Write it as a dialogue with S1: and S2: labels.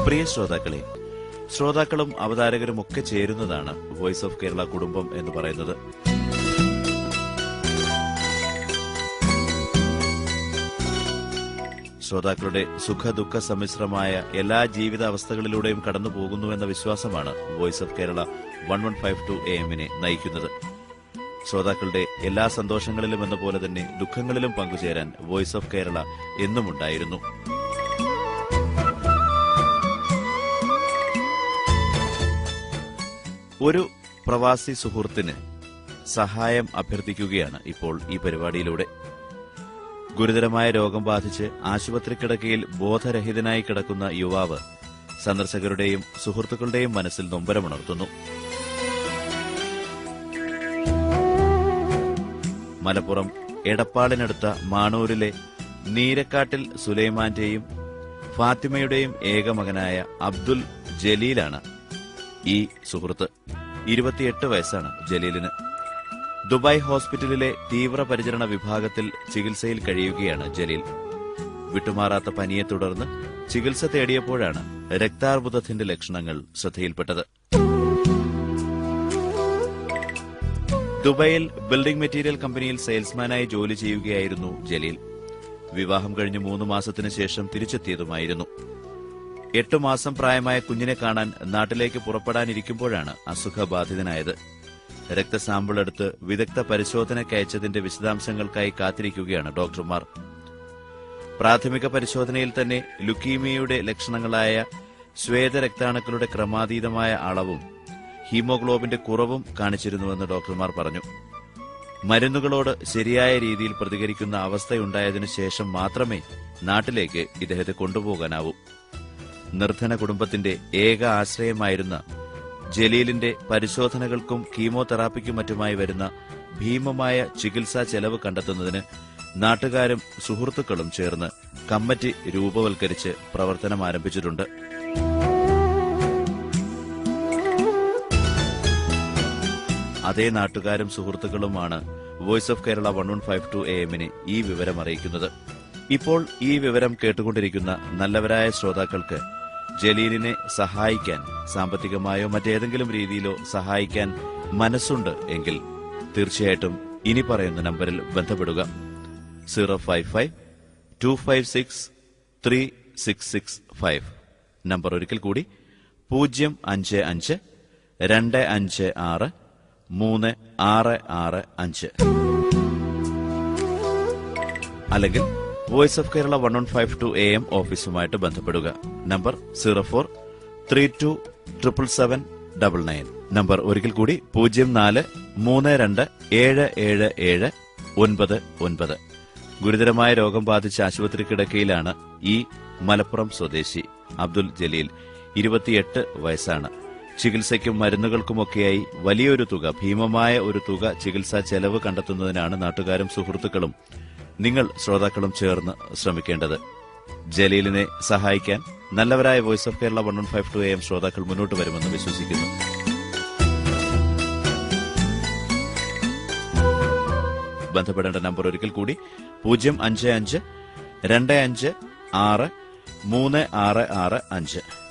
S1: പ്രിയ ശ്രോതാക്കളെ, ശ്രോതാക്കളും അവതാരകരും ഒക്കെ ചേരുന്നതാണ് വോയിസ് ഓഫ് കേരള കുടുംബം എന്ന് പറയുന്നത്. ശ്രോതാക്കളുടെ സുഖദുഃഖ സമ്മിശ്രമായ എല്ലാ ജീവിതാവസ്ഥകളിലൂടെയും കടന്നു പോകുന്നുവെന്ന വിശ്വാസമാണ് വോയിസ് ഓഫ് കേരള 1152 AM നയിക്കുന്നത്. ശ്രോതാക്കളുടെ എല്ലാ സന്തോഷങ്ങളിലും എന്ന പോലെ തന്നെ ദുഃഖങ്ങളിലും പങ്കുചേരാൻ വോയിസ് ഓഫ് കേരള എന്നുമുണ്ടായിരുന്നു. ഒരു പ്രവാസി സുഹൃത്തിന് സഹായം അഭ്യർത്ഥിക്കുകയാണ് ഇപ്പോൾ ഈ പരിപാടിയിലൂടെ. ഗുരുതരമായ രോഗം ബാധിച്ച് ആശുപത്രി കിടക്കയിൽ ബോധരഹിതനായി കിടക്കുന്ന യുവാവ് സന്ദർശകരുടെയും സുഹൃത്തുക്കളുടെയും മനസ്സിൽ നൊമ്പരമുണർത്തുന്നു. മലപ്പുറം എടപ്പാളിനടുത്ത മാണൂരിലെ നീരക്കാട്ടിൽ സുലൈമാന്റെയും ഫാത്തിമയുടെയും ഏകമകനായ അബ്ദുൽ ജലീലാണ് ഈ സുഹൃത്ത്. 28 വയസ്സാണ് ജലീലിന്. ദുബായ് ഹോസ്പിറ്റലിലെ തീവ്രപരിചരണ വിഭാഗത്തിൽ ചികിത്സയിൽ കഴിയുകയാണ് ജലീൽ. വിട്ടുമാറാത്ത പനിയെ തുടർന്ന് ചികിത്സ തേടിയപ്പോഴാണ് രക്താർബുദത്തിന്റെ ലക്ഷണങ്ങൾ ശ്രദ്ധയിൽപ്പെട്ടത്. ദുബായിൽ ബിൽഡിംഗ് മെറ്റീരിയൽ കമ്പനിയിൽ സെയിൽസ്മാനായി ജോലി ചെയ്യുകയായിരുന്നു ജലീൽ. വിവാഹം കഴിഞ്ഞ് 3 മാസത്തിനു ശേഷം തിരിച്ചെത്തിയതുമായിരുന്നു. 8 മാസം പ്രായമായ കുഞ്ഞിനെ കാണാൻ നാട്ടിലേക്ക് പുറപ്പെടാനിരിക്കുമ്പോഴാണ് അസുഖബാധിതനായത്. രക്തസാമ്പിൾ എടുത്ത് വിദഗ്ധ പരിശോധനയ്ക്കയച്ചതിന്റെ വിശദാംശങ്ങൾക്കായി കാത്തിരിക്കുകയാണ് ഡോക്ടർമാർ. പ്രാഥമിക പരിശോധനയിൽ തന്നെ ലുക്കീമിയയുടെ ലക്ഷണങ്ങളായ ശ്വേതരക്താണുക്കളുടെ ക്രമാതീതമായ അളവും ഹീമോഗ്ലോബിന്റെ കുറവും കാണിച്ചിരുന്നുവെന്ന് ഡോക്ടർമാർ പറഞ്ഞു. മരുന്നുകളോട് ശരിയായ രീതിയിൽ പ്രതികരിക്കുന്ന അവസ്ഥയുണ്ടായതിനു ശേഷം മാത്രമേ നാട്ടിലേക്ക് ഇദ്ദേഹത്തെ കൊണ്ടുപോകാനാവൂ. നിർധന കുടുംബത്തിന്റെ ഏക ആശ്രയമായിരുന്ന ജലീലിന്റെ പരിശോധനകൾക്കും കീമോതെറാപ്പിക്കും മറ്റുമായി വരുന്ന ഭീമമായ ചികിത്സാ ചെലവ് കണ്ടെത്തുന്നതിന് നാട്ടുകാരും സുഹൃത്തുക്കളും ചേർന്ന് കമ്മിറ്റി രൂപവൽക്കരിച്ച് പ്രവർത്തനം ആരംഭിച്ചിട്ടുണ്ട്. അതേ നാട്ടുകാരും സുഹൃത്തുക്കളുമാണ് വോയിസ് ഓഫ് കേരള 1152 AM ഈ വിവരം അറിയിക്കുന്നത്. ഇപ്പോൾ ഈ വിവരം കേട്ടുകൊണ്ടിരിക്കുന്ന നല്ലവരായ ശ്രോതാക്കൾക്ക് ജലീലിനെ സഹായിക്കാൻ, സാമ്പത്തികമായോ മറ്റേതെങ്കിലും രീതിയിലോ സഹായിക്കാൻ മനസ്സുണ്ട് എങ്കിൽ തീർച്ചയായിട്ടും ഇനി പറയുന്ന നമ്പറിൽ ബന്ധപ്പെടുക. 055-256-3665. നമ്പർ ഒരിക്കൽ കൂടി 055-256-3665. അല്ലെങ്കിൽ വോയിസ് ഓഫ് കേരള 1152 AM ഓഫീസുമായിട്ട് ബന്ധപ്പെടുക. നമ്പർ 0432777999. നമ്പർ ഒരിക്കൽ കൂടി 0432777999. ഗുരുതരമായ രോഗം ബാധിച്ച ആശുപത്രി കിടക്കയിലാണ് ഈ മലപ്പുറം സ്വദേശി അബ്ദുൽ ജലീൽ. 28 വയസ്സാണ്. ചികിത്സയ്ക്കും മരുന്നുകൾക്കുമൊക്കെയായി വലിയൊരു തുക, ഭീമമായ ഒരു തുക ചികിത്സാ ചെലവ് കണ്ടെത്തുന്നതിനാണ് നാട്ടുകാരും സുഹൃത്തുക്കളും നിങ്ങൾ ശ്രോതാക്കളും ചേർന്ന് ശ്രമിക്കേണ്ടത്. ജലീലിനെ സഹായിക്കാൻ നല്ലവരായ വോയിസ് ഓഫ് കേരള 1152 AM ശ്രോതാക്കൾ മുന്നോട്ട് വരുമെന്ന് വിശ്വസിക്കുന്നു. ബന്ധപ്പെടേണ്ട നമ്പർ ഒരിക്കൽ കൂടി 055-2556-3665.